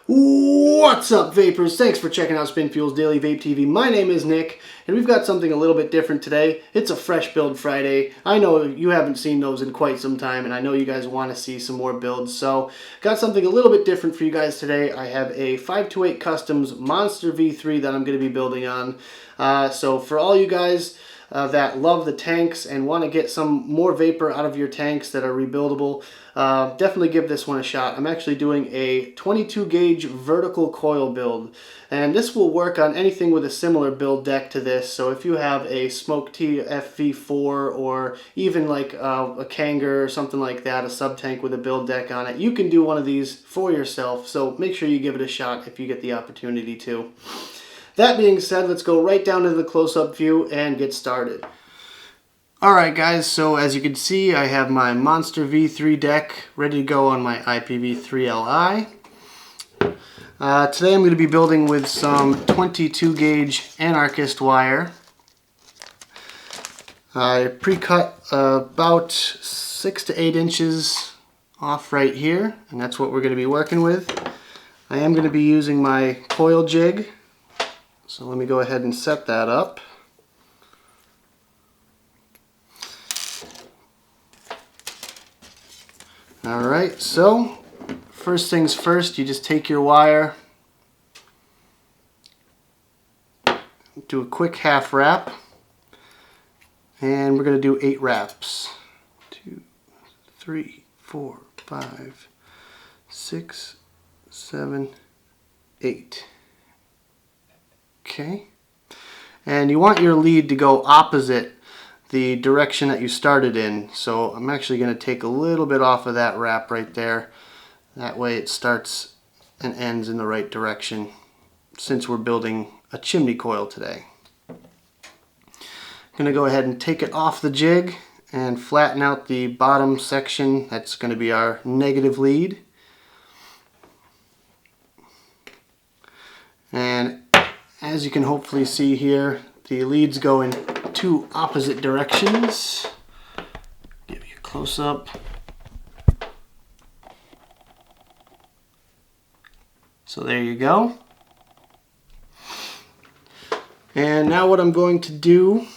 What's up, vapors? Thanks for checking out Spin Fuel's Daily Vape TV. My name is Nick, and we've got something a little bit different today. It's a Fresh Build Friday. I know you haven't seen those in quite some time, and I know you guys want to see some more builds, so got something a little bit different for you guys today. I have a 528 Customs Monster V3 that I'm going to be building on. So for all you guys that love the tanks and want to get some more vapor out of your tanks that are rebuildable, definitely give this one a shot. I'm actually doing a 22 gauge vertical coil build, and this will work on anything with a similar build deck to this. So if you have a Smoke TFV4 or even like a Kanger or something like that, a sub tank with a build deck on it, you can do one of these for yourself. So make sure you give it a shot if you get the opportunity to. That being said, let's go right down to the close-up view and get started. Alright guys, so as you can see, I have my Monster V3 deck ready to go on my IPv3Li. Today I'm going to be building with some 22 gauge anarchist wire. I pre-cut about 6 to 8 inches off right here, and that's what we're going to be working with. I am going to be using my coil jig. So let me go ahead and set that up. Alright, so first things first, you just take your wire, do a quick half wrap, and we're going to do 8 wraps. 2, 3, 4, 5, 6, 7, 8. Okay, and you want your lead to go opposite the direction that you started in. So I'm actually going to take a little bit off of that wrap right there. That way it starts and ends in the right direction, since we're building a chimney coil today. I'm going to go ahead and take it off the jig and flatten out the bottom section. That's going to be our negative lead. And as you can hopefully see here, the leads go in 2 opposite directions. Give you a close-up. So there you go. And now what I'm going to do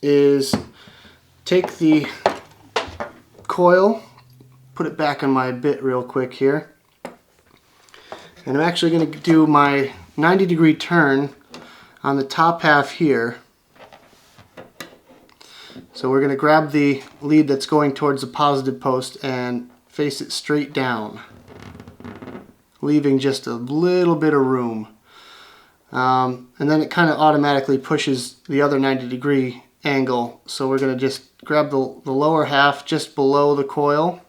is take the coil, put it back on my bit real quick here, and I'm actually going to do my 90-degree turn on the top half here. So we're going to grab the lead that's going towards the positive post and face it straight down, leaving just a little bit of room. And then it kind of automatically pushes the other 90-degree angle. So we're going to just grab the lower half just below the coil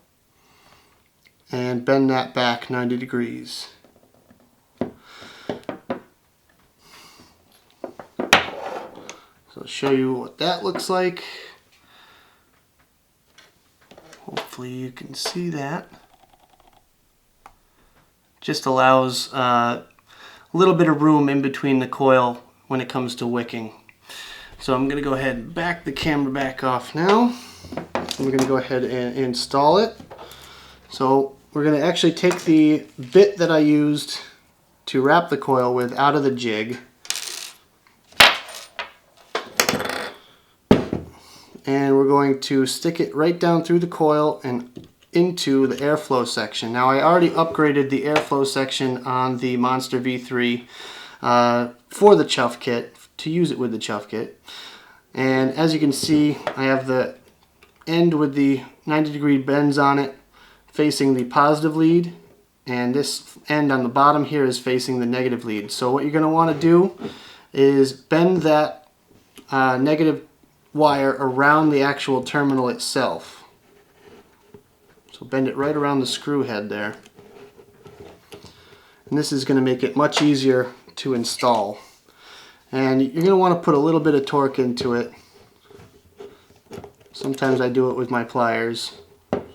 and bend that back 90 degrees. So I'll show you what that looks like. Hopefully you can see that. Just allows a little bit of room in between the coil when it comes to wicking. So I'm going to go ahead and back the camera back off now. And we're going to go ahead and install it. So we're going to actually take the bit that I used to wrap the coil with out of the jig. And we're going to stick it right down through the coil and into the airflow section. Now I already upgraded the airflow section on the Monster V3 for the chuff kit, to use it with the chuff kit. And as you can see, I have the end with the 90-degree bends on it facing the positive lead, and this end on the bottom here is facing the negative lead. So what you're going to want to do is bend that negative wire around the actual terminal itself. So bend it right around the screw head there. And this is going to make it much easier to install. And you're going to want to put a little bit of torque into it. Sometimes I do it with my pliers. And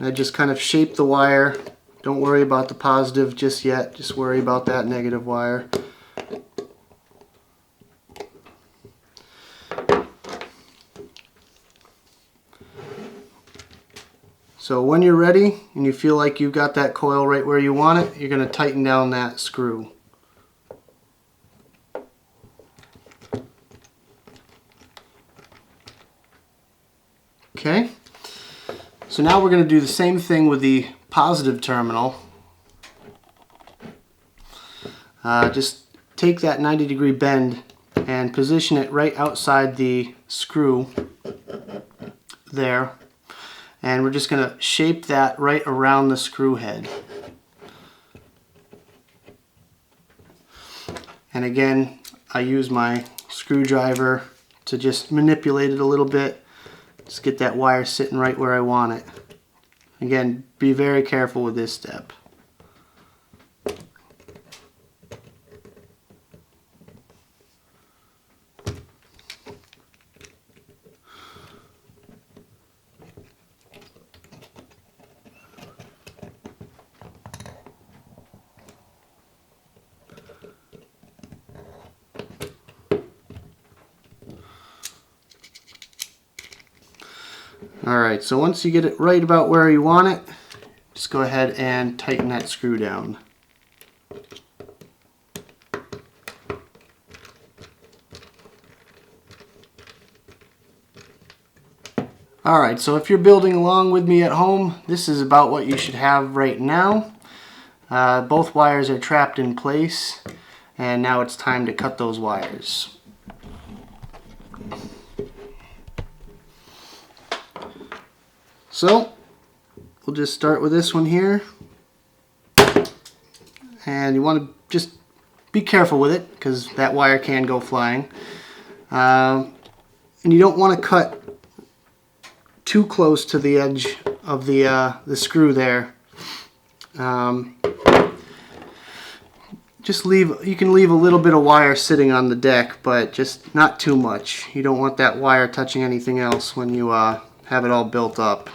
I just kind of shape the wire. Don't worry about the positive just yet. Just worry about that negative wire. So when you're ready and you feel like you've got that coil right where you want it, you're going to tighten down that screw. Okay, so now we're going to do the same thing with the positive terminal. Just take that 90-degree bend and position it right outside the screw there, and we're just going to shape that right around the screw head. And again, I use my screwdriver to just manipulate it a little bit, just get that wire sitting right where I want it. Again, be very careful with this step. Alright, so once you get it right about where you want it, just go ahead and tighten that screw down. Alright, so if you're building along with me at home, this is about what you should have right now. Both wires are trapped in place, and now it's time to cut those wires. So, we'll just start with this one here. And you want to just be careful with it, because that wire can go flying. And you don't want to cut too close to the edge of the screw there. Just you can leave a little bit of wire sitting on the deck, but just not too much. You don't want that wire touching anything else when you have it all built up.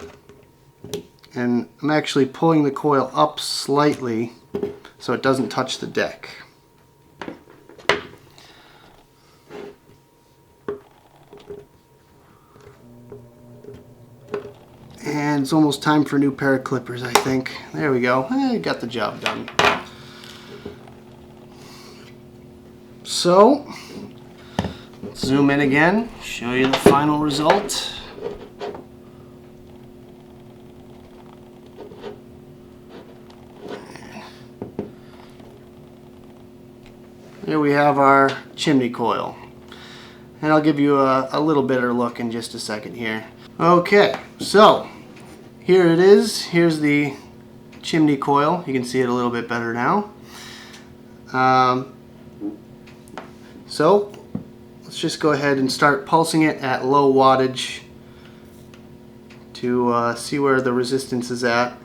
And I'm actually pulling the coil up slightly so it doesn't touch the deck. And it's almost time for a new pair of clippers, I think. There we go. Got the job done. So, let's zoom in again, show you the final result. Here we have our chimney coil. And I'll give you a little better look in just a second here. Okay, so here it is. Here's the chimney coil. You can see it a little bit better now. So let's just go ahead and start pulsing it at low wattage to see where the resistance is at.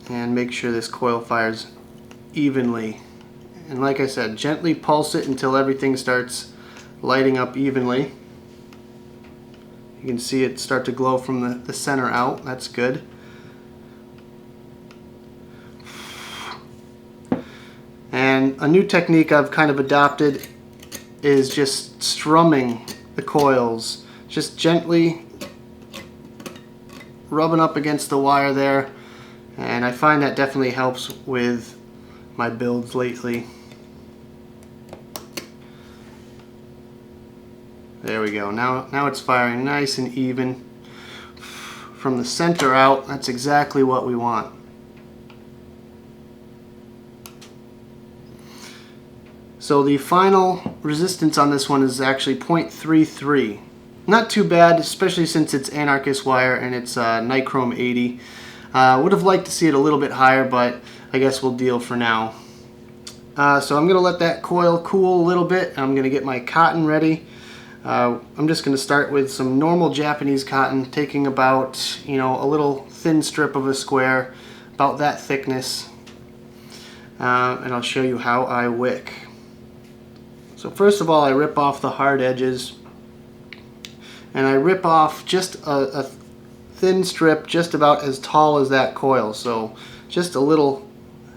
And make sure this coil fires evenly. And like I said, gently pulse it until everything starts lighting up evenly. You can see it start to glow from the center out. That's good. And a new technique I've kind of adopted is just strumming the coils. Just gently rubbing up against the wire there. And I find that definitely helps with my builds lately. There we go. Now it's firing nice and even from the center out. That's exactly what we want. So the final resistance on this one is actually 0.33. Not too bad, especially since it's anarchist wire and it's nichrome 80. Would have liked to see it a little bit higher, but I guess we'll deal for now. So I'm going to let that coil cool a little bit. I'm going to get my cotton ready. I'm just going to start with some normal Japanese cotton, taking about, a little thin strip of a square, about that thickness, and I'll show you how I wick. So first of all, I rip off the hard edges, and I rip off just a thin strip just about as tall as that coil, so just a little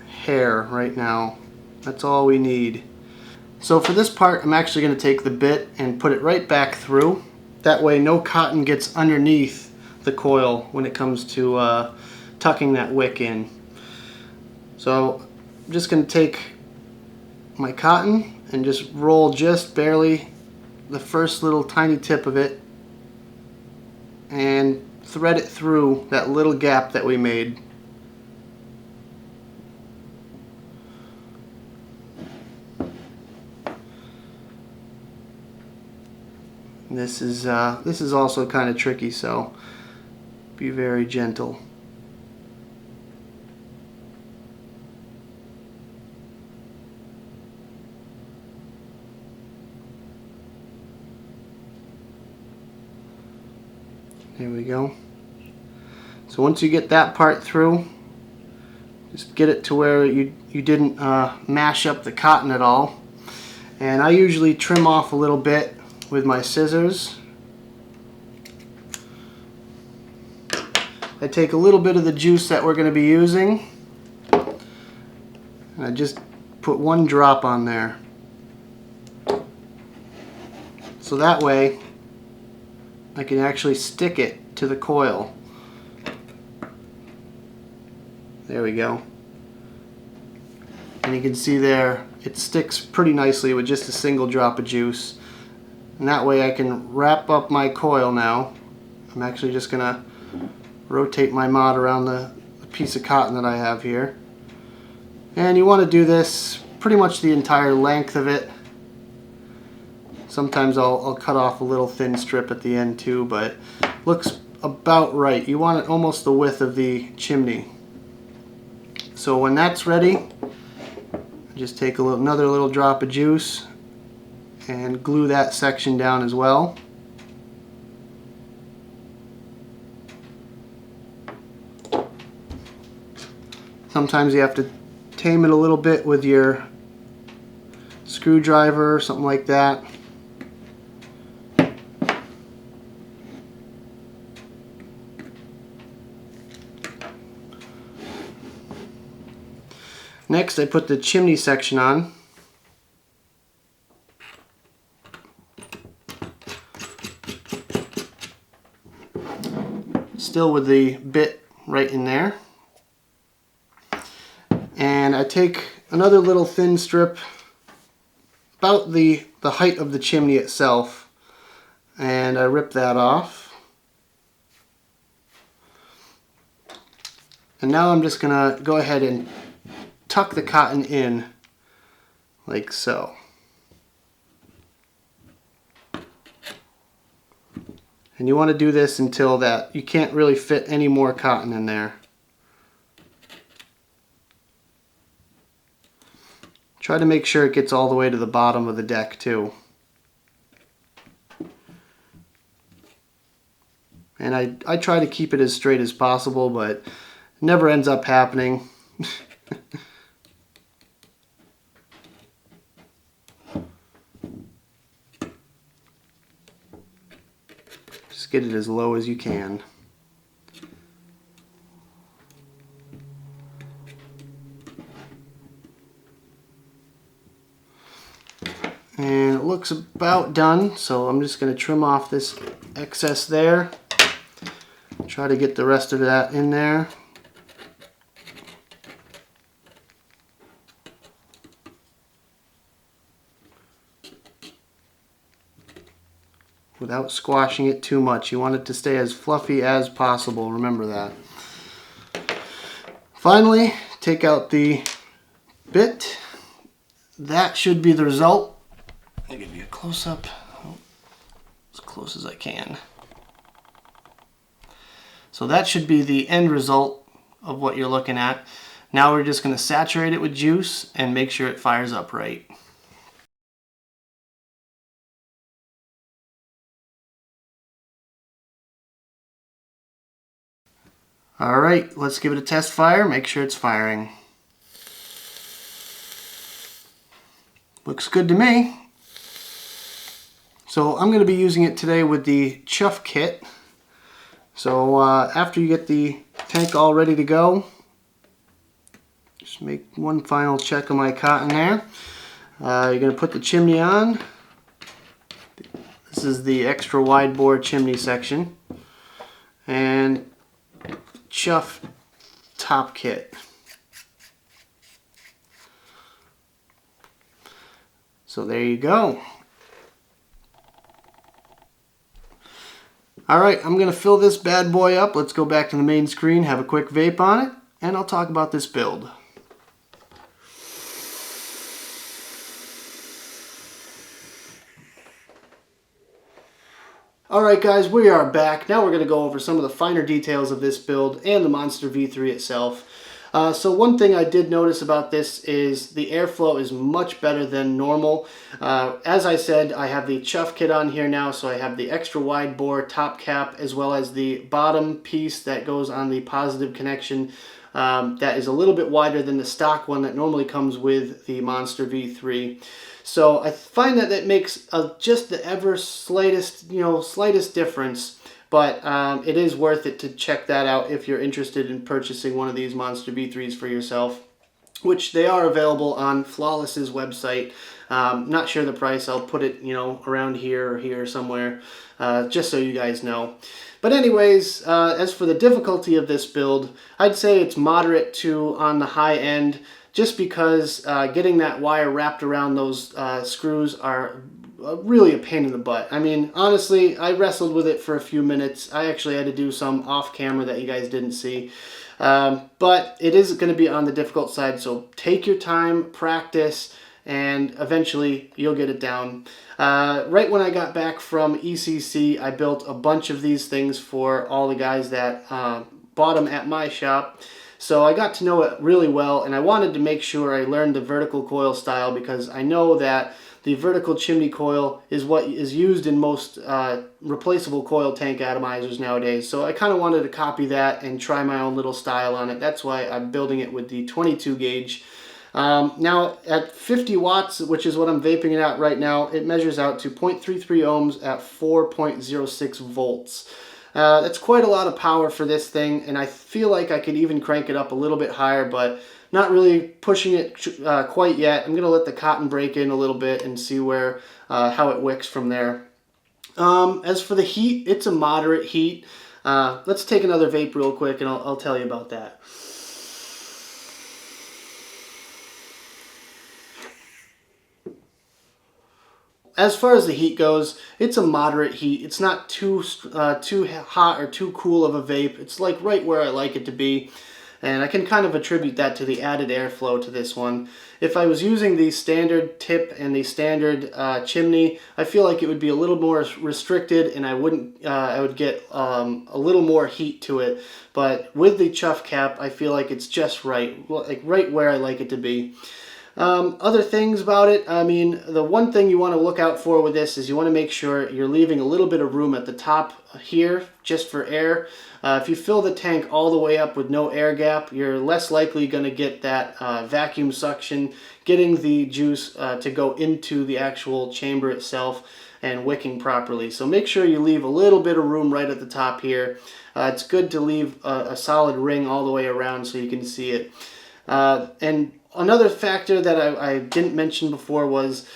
hair right now. That's all we need. So for this part, I'm actually going to take the bit and put it right back through. That way no cotton gets underneath the coil when it comes to tucking that wick in. So I'm just going to take my cotton and just roll just barely the first little tiny tip of it and thread it through that little gap that we made. This is also kind of tricky, so be very gentle. There we go. So once you get that part through, just get it to where you didn't mash up the cotton at all. And I usually trim off a little bit with my scissors. I take a little bit of the juice that we're going to be using, and I just put one drop on there. So that way I can actually stick it to the coil. There we go. And you can see there it sticks pretty nicely with just a single drop of juice. And that way I can wrap up my coil now. I'm actually just going to rotate my mod around the piece of cotton that I have here. And you want to do this pretty much the entire length of it. Sometimes I'll cut off a little thin strip at the end too, but looks about right. You want it almost the width of the chimney. So when that's ready, just take another little drop of juice and glue that section down as well. Sometimes you have to tame it a little bit with your screwdriver or something like that. Next, I put the chimney section on. Still with the bit right in there. And I take another little thin strip about the height of the chimney itself, and I rip that off. And now I'm just gonna go ahead and tuck the cotton in like so. And you want to do this until that you can't really fit any more cotton in there. Try to make sure it gets all the way to the bottom of the deck too. And I try to keep it as straight as possible, but it never ends up happening. Just get it as low as you can. And it looks about done, so I'm just going to trim off this excess there. Try to get the rest of that in there. Without squashing it too much. You want it to stay as fluffy as possible, remember that. Finally, take out the bit. That should be the result. I'll give you a close-up, as close as I can. So that should be the end result of what you're looking at. Now we're just going to saturate it with juice and make sure it fires up right. Alright, let's give it a test fire, make sure it's firing. Looks good to me. So I'm going to be using it today with the chuff kit. So after you get the tank all ready to go, just make one final check of my cotton there. You're going to put the chimney on. This This is the extra wide bore chimney section and chuff top kit. So there you go. Alright, I'm going to fill this bad boy up. Let's go back to the main screen, have a quick vape on it, and I'll talk about this build. Alright guys, we are back. Now we're going to go over some of the finer details of this build and the Monster V3 itself. So one thing I did notice about this is the airflow is much better than normal. As I said, I have the chuff kit on here now, so I have the extra wide bore top cap as well as the bottom piece that goes on the positive connection. That is a little bit wider than the stock one that normally comes with the Monster V3. So I find that that makes just the ever slightest difference. But it is worth it to check that out if you're interested in purchasing one of these Monster V3s for yourself, which they are available on Flawless's website. Not sure the price. I'll put it, around here or here somewhere, just so you guys know. But anyways, as for the difficulty of this build, I'd say it's moderate to on the high end, just because getting that wire wrapped around those screws are really a pain in the butt. I mean, honestly, I wrestled with it for a few minutes. I actually had to do some off camera that you guys didn't see. But it is going to be on the difficult side, so take your time, practice, and eventually you'll get it down. Right when I got back from ECC, I built a bunch of these things for all the guys that bought them at my shop. So I got to know it really well, and I wanted to make sure I learned the vertical coil style, because I know that the vertical chimney coil is what is used in most replaceable coil tank atomizers nowadays. So I kind of wanted to copy that and try my own little style on it. That's why I'm building it with the 22 gauge. Now at 50 watts, which is what I'm vaping it at right now, it measures out to 0.33 ohms at 4.06 volts. That's quite a lot of power for this thing, and I feel like I could even crank it up a little bit higher, but not really pushing it quite yet. I'm going to let the cotton break in a little bit and see where how it wicks from there. As for the heat, it's a moderate heat. Let's take another vape real quick and I'll tell you about that. As far as the heat goes, it's a moderate heat. It's not too hot or too cool of a vape. It's like right where I like it to be. And I can kind of attribute that to the added airflow to this one. If I was using the standard tip and the standard chimney, I feel like it would be a little more restricted, and I would get a little more heat to it. But with the chuff cap, I feel like it's just right, like right where I like it to be. Other things about it, I mean, the one thing you want to look out for with this is you want to make sure you're leaving a little bit of room at the top here just for air. If you fill the tank all the way up with no air gap, you're less likely going to get that vacuum suction, getting the juice to go into the actual chamber itself and wicking properly. So make sure you leave a little bit of room right at the top here. It's good to leave a solid ring all the way around so you can see it. And another factor that I didn't mention before was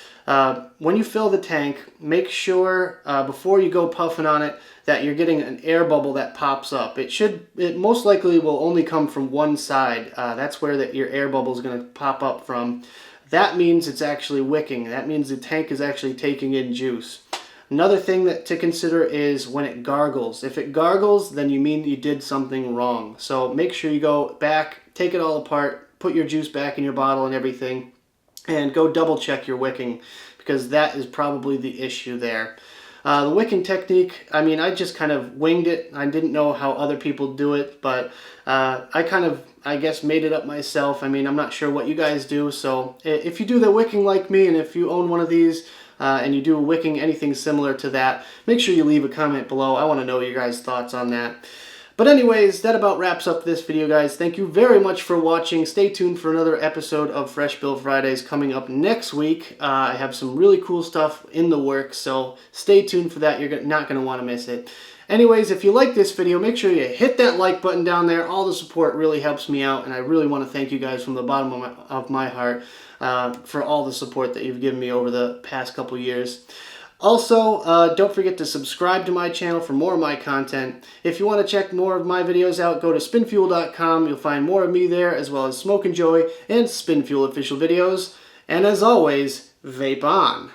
when you fill the tank, make sure before you go puffing on it that you're getting an air bubble that pops up. It most likely will only come from one side. That's where your air bubble is going to pop up from. That means it's actually wicking. That means the tank is actually taking in juice. Another thing to consider is when it gargles. If it gargles, then you mean you did something wrong. So make sure you go back, take it all apart, put your juice back in your bottle and everything, and go double check your wicking, because that is probably the issue there. The Wiccan Technique, I mean, I just kind of winged it. I didn't know how other people do it, but I kind of, I guess, made it up myself. I mean, I'm not sure what you guys do, so if you do the wicking like me, and if you own one of these, and you do wicking anything similar to that, make sure you leave a comment below. I want to know your guys' thoughts on that. But anyways, that about wraps up this video, guys. Thank you very much for watching. Stay tuned for another episode of Fresh Build Fridays coming up next week. I have some really cool stuff in the works, so stay tuned for that. You're not going to want to miss it. Anyways, if you like this video, make sure you hit that like button down there. All the support really helps me out, and I really want to thank you guys from the bottom of my heart for all the support that you've given me over the past couple years. Also, don't forget to subscribe to my channel for more of my content. If you want to check more of my videos out, go to spinfuel.com. You'll find more of me there, as well as Smoke and Joy and Spinfuel official videos. And as always, vape on.